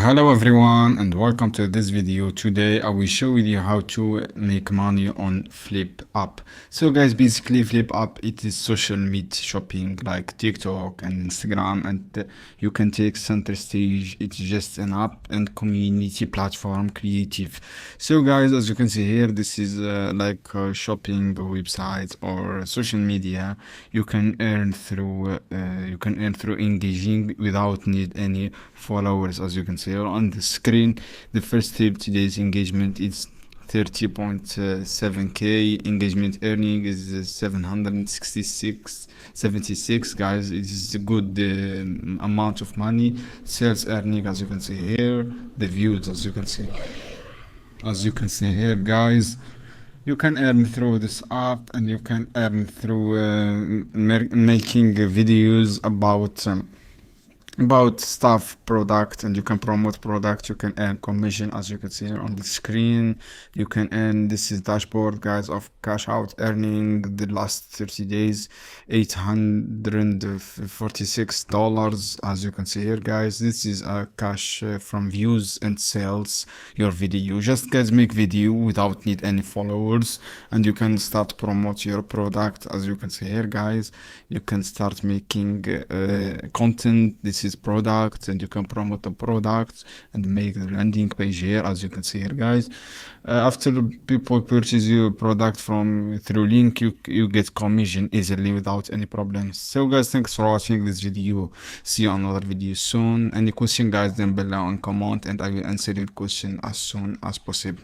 Hello everyone and welcome to this video. Today I will show you how to make money on FlipUp. So guys, basically FlipUp, it is social media shopping like TikTok and Instagram, and you can take center stage. It's just an app and community platform creative. So guys, as you can see here, this is like shopping websites or social media. You can earn through engaging without need any followers. As you can see on the screen, the first 30 days engagement is 30.7k. Engagement earning is 76 guys. It is a good amount of money. Sales earning, as you can see here, the views, as you can see here guys, you can earn through this app, and you can earn through making videos about stuff, product, and you can promote product. You can earn commission, as you can see here on the screen. You can earn, this is dashboard guys of cash out earning the last 30 days, $846, as you can see here guys. This is a cash from views and sales your video. Just guys make video without need any followers, and you can start promote your product. As you can see here guys, you can start making content. This is product, and you can promote the products and make the landing page here, as you can see here guys. After people purchase your product from through link, you get commission easily without any problems. So guys, thanks for watching this video. See you on another video soon. Any question guys, then below and comment, and I will answer your question as soon as possible.